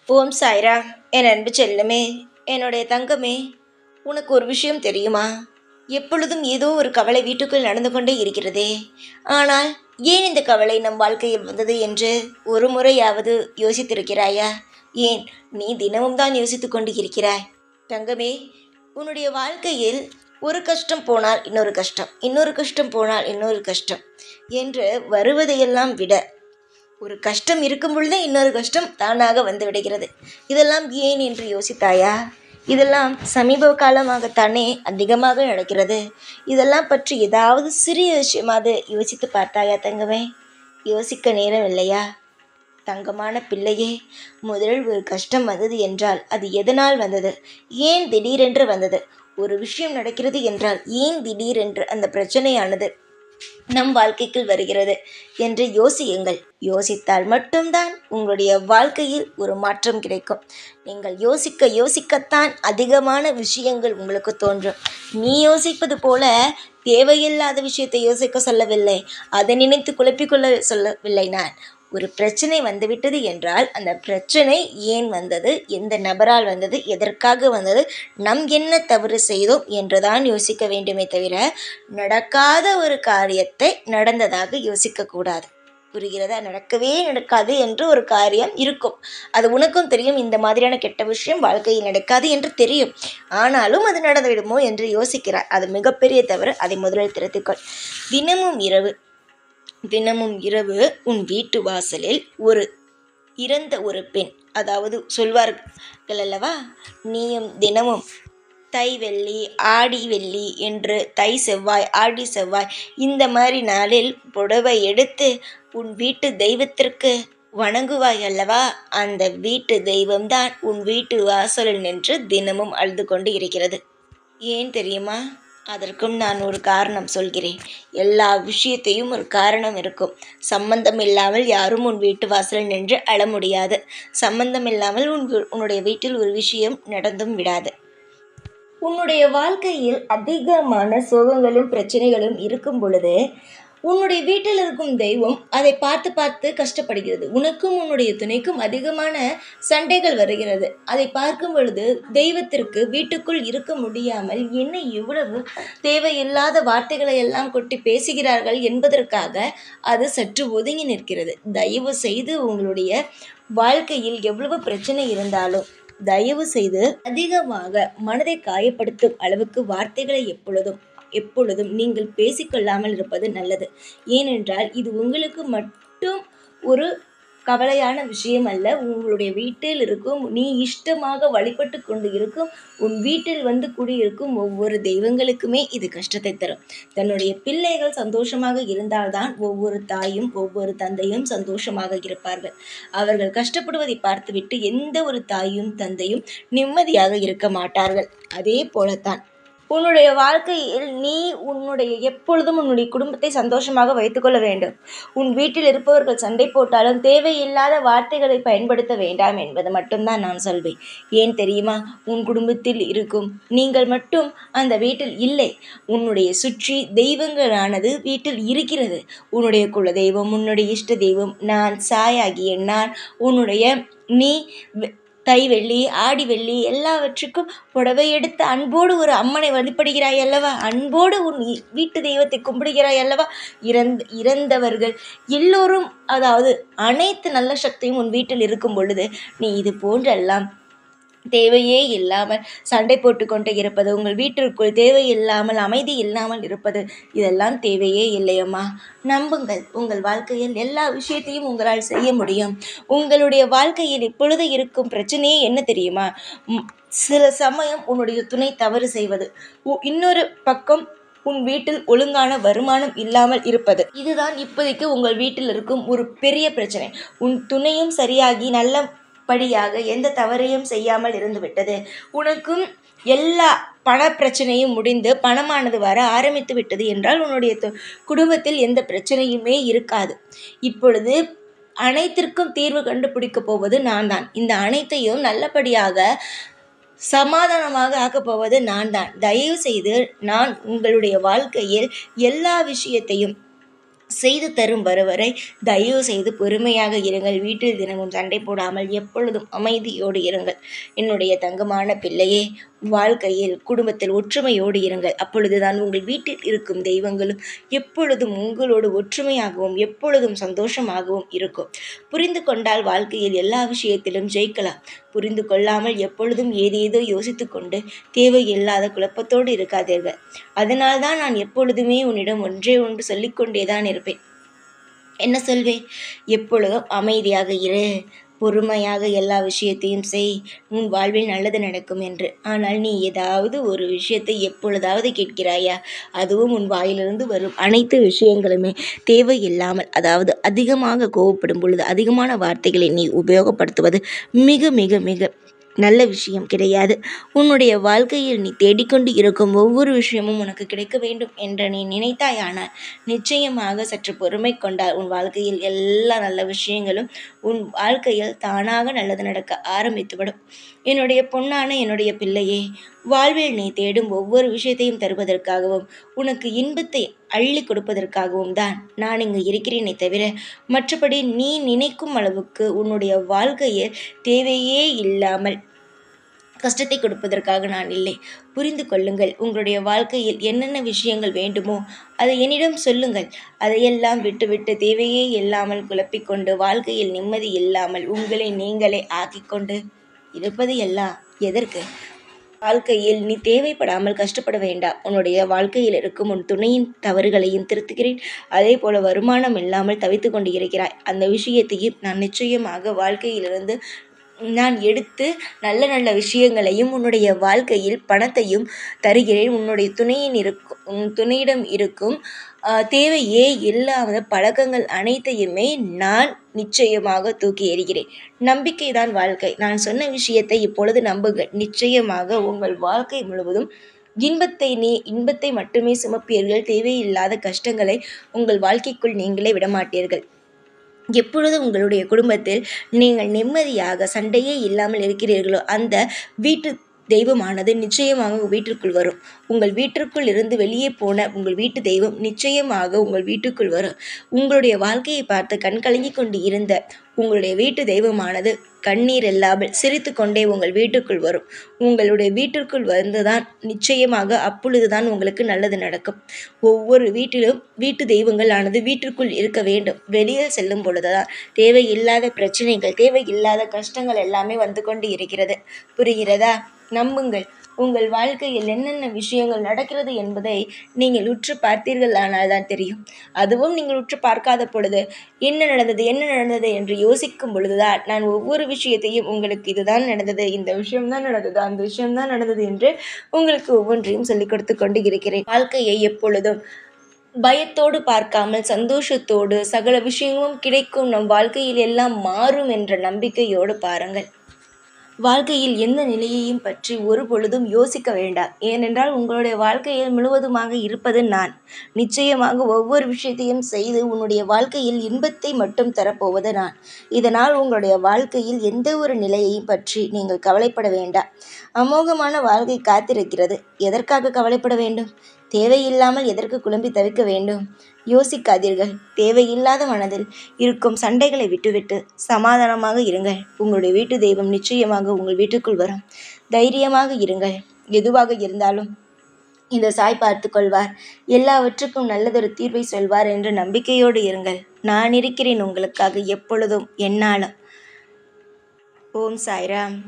ஓம் சாய்ராம். என் அன்பு செல்லமே, என்னுடைய தங்கமே, உனக்கு ஒரு விஷயம் தெரியுமா? எப்பொழுதும் ஏதோ ஒரு கவலை வீட்டுக்குள் நடந்து கொண்டே இருக்கிறதே. ஆனால் ஏன் இந்த கவலை நம் வாழ்க்கையில் வந்தது என்று ஒரு முறையாவது யோசித்திருக்கிறாயா? ஏன் நீ தினமும் தான் யோசித்து கொண்டு இருக்கிறாய்? தங்கமே, உன்னுடைய வாழ்க்கையில் ஒரு கஷ்டம் போனால் இன்னொரு கஷ்டம், இன்னொரு கஷ்டம் போனால் இன்னொரு கஷ்டம் என்று வருவதையெல்லாம் விட ஒரு கஷ்டம் இருக்கும் பொழுதே இன்னொரு கஷ்டம் தானாக வந்து விடுகிறது. இதெல்லாம் ஏன் என்று யோசித்தாயா? இதெல்லாம் சமீப காலமாகத்தானே அதிகமாக நடக்கிறது. இதெல்லாம் பற்றி ஏதாவது சிறிய விஷயமாவது யோசித்து பார்த்தாயா தங்கமே? யோசிக்க நேரம் இல்லையா? தங்கமான பிள்ளையே, முதலில் ஒரு கஷ்டம் வந்தது என்றால் அது எதனால் வந்தது? ஏன் திடீரென்று வந்தது? ஒரு விஷயம் நடக்கிறது என்றால் ஏன் திடீரென்று அந்த பிரச்சனையானது நம் வாழ்க்கைக்குள் வருகிறது என்று யோசியுங்கள். யோசித்தால் மட்டும்தான் உங்களுடைய வாழ்க்கையில் ஒரு மாற்றம் கிடைக்கும். நீங்கள் யோசிக்க யோசிக்கத்தான் அதிகமான விஷயங்கள் உங்களுக்கு தோன்றும். நீ யோசிப்பது போல தேவையில்லாத விஷயத்தை யோசிக்க சொல்லவில்லை, அதை நினைத்து குழப்பிக்கொள்ள சொல்லவில்லை நான். ஒரு பிரச்சனை வந்துவிட்டது என்றால் அந்த பிரச்சனை ஏன் வந்தது, எந்த நபரால் வந்தது, எதற்காக வந்தது, நம் என்ன தவறு செய்தோம் என்றுதான் யோசிக்க வேண்டுமே தவிர நடக்காத ஒரு காரியத்தை நடந்ததாக யோசிக்கக்கூடாது. புரிகிறதா? நடக்கவே நடக்காது என்று ஒரு காரியம் இருக்கும். அது உனக்கும் தெரியும். இந்த மாதிரியான கெட்ட விஷயம் வாழ்க்கையில் நடக்காது என்று தெரியும். ஆனாலும் அது நடந்துவிடுமோ என்று யோசிக்கிறார். அது மிகப்பெரிய தவறு. அதை முதலில் திருத்திக்கொள். தினமும் இரவு உன் வீட்டு வாசலில் இறந்த ஒரு பெண், அதாவது சொல்வார்கள் அல்லவா, நீயும் தினமும் தை வெள்ளி, ஆடி வெள்ளி என்று தை செவ்வாய், ஆடி செவ்வாய் இந்த மாதிரி நாளில் புடவை எடுத்து உன் வீட்டு தெய்வத்திற்கு வணங்குவாய் அல்லவா? அந்த வீட்டு தெய்வம்தான் உன் வீட்டு வாசலில் நின்று தினமும் அழுது கொண்டு இருக்கிறது. ஏன் தெரியுமா? அதற்கும் நான் ஒரு காரணம் சொல்கிறேன். எல்லா விஷயத்தையும் ஒரு காரணம் இருக்கும். சம்பந்தம் இல்லாமல் யாரும் உன் வீட்டு வாசலில் நின்று அழ முடியாது. சம்பந்தம் இல்லாமல் உன்னுடைய வீட்டில் ஒரு விஷயம் நடந்தும் விடாது. உன்னுடைய வாழ்க்கையில் அதிகமான சோகங்களும் பிரச்சனைகளும் இருக்கும் பொழுது உன்னுடைய வீட்டில் இருக்கும் தெய்வம் அதை பார்த்து பார்த்து கஷ்டப்படுகிறது. உனக்கும் உன்னுடைய துணைக்கும் அதிகமான சண்டைகள் வருகிறது. அதை பார்க்கும் பொழுது தெய்வத்திற்கு வீட்டுக்குள் இருக்க முடியாமல் என்ன இவ்வளவு தேவையில்லாத வார்த்தைகளை எல்லாம் கொட்டி பேசுகிறார்கள் என்பதற்காக அது சற்று ஒதுங்கி நிற்கிறது. தயவு செய்து உங்களுடைய வாழ்க்கையில் எவ்வளவு பிரச்சனை இருந்தாலும் தயவு செய்து அதிகமாக மனதை காயப்படுத்தும் அளவுக்கு வார்த்தைகளை எப்பொழுதும் நீங்கள் பேசிக்கொள்ளாமல் இருப்பது நல்லது. ஏனென்றால் இது உங்களுக்கு மட்டும் ஒரு கவலையான விஷயம் அல்ல. உங்களுடைய வீட்டில் இருக்கும், நீ இஷ்டமாக வழிபட்டு கொண்டு இருக்கும், உன் வீட்டில் வந்து குடியிருக்கும் ஒவ்வொரு தெய்வங்களுக்குமே இது கஷ்டத்தை தரும். தன்னுடைய பிள்ளைகள் சந்தோஷமாக இருந்தால்தான் ஒவ்வொரு தாயும் ஒவ்வொரு தந்தையும் சந்தோஷமாக இருப்பார்கள். அவர்கள் கஷ்டப்படுவதை பார்த்துவிட்டு எந்த ஒரு தாயும் தந்தையும் நிம்மதியாக இருக்க மாட்டார்கள். அதே போலத்தான் உன்னுடைய வாழ்க்கையில் நீ எப்பொழுதும் உன்னுடைய குடும்பத்தை சந்தோஷமாக வைத்துக்கொள்ள வேண்டும். உன் வீட்டில் இருப்பவர்கள் சண்டை போட்டாலும் தேவையில்லாத வார்த்தைகளை பயன்படுத்த வேண்டாம் என்பது மட்டும்தான் நான் சொல்வேன். ஏன் தெரியுமா? உன் குடும்பத்தில் இருக்கும் நீங்கள் மட்டும் அந்த வீட்டில் இல்லை. உன்னுடைய சுற்றி தெய்வங்களானது வீட்டில் இருக்கிறது. உன்னுடைய குல தெய்வம், உன்னுடைய இஷ்ட தெய்வம், நான் சாயாகிய நான், நீ தை வெள்ளி, ஆடி வெள்ளி எல்லாவற்றுக்கும் புடவை எடுத்து அன்போடு ஒரு அம்மனை வழிபடுகிறாய் அல்லவா? அன்போடு உன் வீட்டு தெய்வத்தை கும்பிடுகிறாய் அல்லவா? இறந்தவர்கள் எல்லோரும், அதாவது அனைத்து நல்ல சக்தியும் உன் வீட்டில் இருக்கும் பொழுது நீ இது போன்றெல்லாம் தேவையே இல்லாமல் சண்டை போட்டு கொண்டு இருப்பது, உங்கள் வீட்டிற்குள் தேவையில்லாமல் அமைதி இல்லாமல் இருப்பது, இதெல்லாம் தேவையே இல்லையம்மா. நம்புங்கள், உங்கள் வாழ்க்கையில் எல்லா விஷயத்தையும் உங்களால் செய்ய முடியும். உங்களுடைய வாழ்க்கையில் இப்பொழுது இருக்கும் பிரச்சனையே என்ன தெரியுமா? சில சமயம் உன்னுடைய துணை தவறு செய்வது, இன்னொரு பக்கம் உன் வீட்டில் ஒழுங்கான வருமானம் இல்லாமல் இருப்பது. இதுதான் இப்போதைக்கு உங்கள் வீட்டில் இருக்கும் ஒரு பெரிய பிரச்சனை. உன் துணையும் சரியாகி நல்லபடியாக எந்த தவறையும் செய்யாமல் இருந்துவிட்டது. உனக்கும் எல்லா பண பிரச்சனையும் முடிந்து பணமானது வர ஆரம்பித்து விட்டது என்றால் உன்னுடைய குடும்பத்தில் எந்த பிரச்சனையுமே இருக்காது. இப்பொழுது அனைத்திற்கும் தீர்வு கண்டுபிடிக்க போவது நான் தான். இந்த அனைத்தையும் நல்லபடியாக சமாதானமாக ஆக்கப் போவது நான் தான். தயவு செய்து நான் உங்களுடைய வாழ்க்கையில் எல்லா விஷயத்தையும் செய்து தரும் வருவரை தயவு செய்து பொறுமையாக இருங்கள். வீட்டில் தினமும் சண்டை போடாமல் எப்பொழுதும் அமைதியோடு இருங்கள். என்னுடைய தங்கமான பிள்ளையே, வாழ்க்கையில் குடும்பத்தில் ஒற்றுமையோடு இருங்கள். அப்பொழுதுதான் உங்கள் வீட்டில் இருக்கும் தெய்வங்களும் எப்பொழுதும் உங்களோடு ஒற்றுமையாகவும் எப்பொழுதும் சந்தோஷமாகவும் இருக்கும். புரிந்து கொண்டால் வாழ்க்கையில் எல்லா விஷயத்திலும் ஜெயிக்கலாம். புரிந்து கொள்ளாமல் எப்பொழுதும் ஏதேதோ யோசித்து கொண்டு தேவையில்லாத குழப்பத்தோடு இருக்காதீர்கள். அதனால்தான் நான் எப்பொழுதுமே உன்னிடம் ஒன்றே ஒன்று சொல்லிக்கொண்டேதான் இருப்பேன். என்ன சொல்வேன்? எப்பொழுதும் அமைதியாக இரு, பொறுமையாக எல்லா விஷயத்தையும் செய், உன் வாழ்வில் நல்லது நடக்கும் என்று. ஆனால் நீ ஏதாவது ஒரு விஷயத்தை எப்பொழுதாவது கேட்கிறாயா? அதுவும் உன் வாயிலிருந்து வரும் அனைத்து விஷயங்களுமே தேவையில்லாமல், அதாவது அதிகமாக கோவப்படும் பொழுது அதிகமான வார்த்தைகளை நீ உபயோகப்படுத்துவது மிக மிக மிக நல்ல விஷயம் கிடையாது. உன்னுடைய வாழ்க்கையில் நீ தேடிக்கொண்டு இருக்கும் ஒவ்வொரு விஷயமும் உனக்கு கிடைக்க வேண்டும் என்று நீ நினைத்தாயானால் நிச்சயமாக சற்று பொறுமை கொண்டால் உன் வாழ்க்கையில் எல்லா நல்ல விஷயங்களும் உன் வாழ்க்கையில் தானாக நல்லது நடக்க ஆரம்பித்துவிடும். என்னுடைய பொன்னான என்னுடைய பிள்ளையே, வாழ்வில் நீ தேடும் ஒவ்வொரு விஷயத்தையும் தருவதற்காகவும் உனக்கு இன்பத்தை அள்ளி கொடுப்பதற்காகவும் தான் நான் இங்கு இருக்கிறேனே தவிர மற்றபடி நீ நினைக்கும் அளவுக்கு உன்னுடைய வாழ்க்கையில் தேவையே இல்லாமல் கஷ்டத்தை கொடுப்பதற்காக நான் இல்லை. புரிந்து கொள்ளுங்கள். உங்களுடைய வாழ்க்கையில் என்னென்ன விஷயங்கள் வேண்டுமோ அதை என்னிடம் சொல்லுங்கள். அதையெல்லாம் விட்டுவிட்டு தேவையே இல்லாமல் குழப்பிக்கொண்டு வாழ்க்கையில் நிம்மதி இல்லாமல் உங்களை நீங்களே ஆக்கிக்கொண்டு இருப்பது எல்லாம் எதற்கு? வாழ்க்கையில் நீ தேவைப்படாமல் கஷ்டப்பட வேண்டாம். உன்னுடைய வாழ்க்கையில் இருக்கும் உன் துணையின் தவறுகளையும் திருத்துகிறேன். அதே போல வருமானம் இல்லாமல் தவித்து கொண்டு இருக்கிறாய். அந்த விஷயத்தையும் நான் நிச்சயமாக வாழ்க்கையிலிருந்து நான் எடுத்து நல்ல நல்ல விஷயங்களையும் உன்னுடைய வாழ்க்கையில் பணத்தையும் தருகிறேன். உன்னுடைய உன் துணையிடம் இருக்கும் தேவையே இல்லாத பழக்கங்கள் அனைத்தையுமே நான் நிச்சயமாக தூக்கி எறிகிறேன். நம்பிக்கைதான் வாழ்க்கை. நான் சொன்ன விஷயத்தை இப்பொழுது நம்புங்கள். நிச்சயமாக உங்கள் வாழ்க்கை முழுவதும் இன்பத்தை மட்டுமே சுமப்பீர்கள். தேவையில்லாத கஷ்டங்களை உங்கள் வாழ்க்கைக்குள் நீங்களே விடமாட்டீர்கள். எப்பொழுது உங்களுடைய குடும்பத்தில் நீங்கள் நிம்மதியாக சண்டையே இல்லாமல் இருக்கிறீர்களோ அந்த வீட்டு தெய்வமானது நிச்சயமாக உங்கள் வீட்டிற்குள் வரும். உங்கள் வீட்டிற்குள் இருந்து வெளியே போன உங்கள் வீட்டு தெய்வம் நிச்சயமாக உங்கள் வீட்டுக்குள் வரும். உங்களுடைய வாழ்க்கையை பார்த்து கண் கலங்கி கொண்டு இருந்த உங்களுடைய வீட்டு தெய்வமானது கண்ணீர் இல்லாமல் சிரித்து கொண்டே உங்கள் வீட்டுக்குள் வரும். உங்களுடைய வீட்டிற்குள் வந்துதான் நிச்சயமாக அப்பொழுதுதான் உங்களுக்கு நல்லது நடக்கும். ஒவ்வொரு வீட்டிலும் வீட்டு தெய்வங்கள் ஆனது வீட்டிற்குள் இருக்க வேண்டும். வெளியில் செல்லும் பொழுதுதான் தேவையில்லாத பிரச்சனைகள், தேவையில்லாத கஷ்டங்கள் எல்லாமே வந்து கொண்டு இருக்கிறது. புரிகிறதா? நம்புங்கள். உங்கள் வாழ்க்கையில் என்னென்ன விஷயங்கள் நடக்கிறது என்பதை நீங்கள் உற்று பார்த்தீர்கள் ஆனால் தான் தெரியும். அதுவும் நீங்கள் உற்று பார்க்காத பொழுது என்ன நடந்தது என்று யோசிக்கும் பொழுதுதான் நான் ஒவ்வொரு விஷயத்தையும் உங்களுக்கு இதுதான் நடந்தது, இந்த விஷயம்தான் நடந்தது, அந்த விஷயம்தான் நடந்தது என்று உங்களுக்கு ஒவ்வொன்றையும் சொல்லிக் கொடுத்து கொண்டு இருக்கிறேன். வாழ்க்கையை எப்பொழுதும் பயத்தோடு பார்க்காமல் சந்தோஷத்தோடு சகல விஷயமும் கிடைக்கும், நம் வாழ்க்கையில் எல்லாம் மாறும் என்ற நம்பிக்கையோடு பாருங்கள். வாழ்க்கையில் எந்த நிலையையும் பற்றி ஒரு பொழுதும் யோசிக்க வேண்டாம். ஏனென்றால் உங்களுடைய வாழ்க்கையில் முழுவதுமாக இருப்பது நான். நிச்சயமாக ஒவ்வொரு விஷயத்தையும் செய்து உன்னுடைய வாழ்க்கையில் இன்பத்தை மட்டும் தரப்போவது நான். இதனால் உங்களுடைய வாழ்க்கையில் எந்த ஒரு நிலையையும் பற்றி நீங்கள் கவலைப்பட வேண்டாம். அமோகமான வாழ்க்கை காத்திருக்கிறது. எதற்காக கவலைப்பட வேண்டும்? தேவையில்லாமல் எதற்கு குழம்பி தவிக்க வேண்டும்? யோசிக்காதீர்கள். தேவையில்லாத மனதில் இருக்கும் சண்டைகளை விட்டுவிட்டு சமாதானமாக இருங்கள். உங்களுடைய வீட்டு தெய்வம் நிச்சயமாக உங்கள் வீட்டுக்குள் வரும். தைரியமாக இருங்கள். எதுவாக இருந்தாலும் இந்த சாய் பார்த்து கொள்வார். எல்லாவற்றுக்கும் நல்லதொரு தீர்வை சொல்வார் என்ற நம்பிக்கையோடு இருங்கள். நான் இருக்கிறேன் உங்களுக்காக எப்பொழுதும் என்னாலும். ஓம் சாய்ராம்.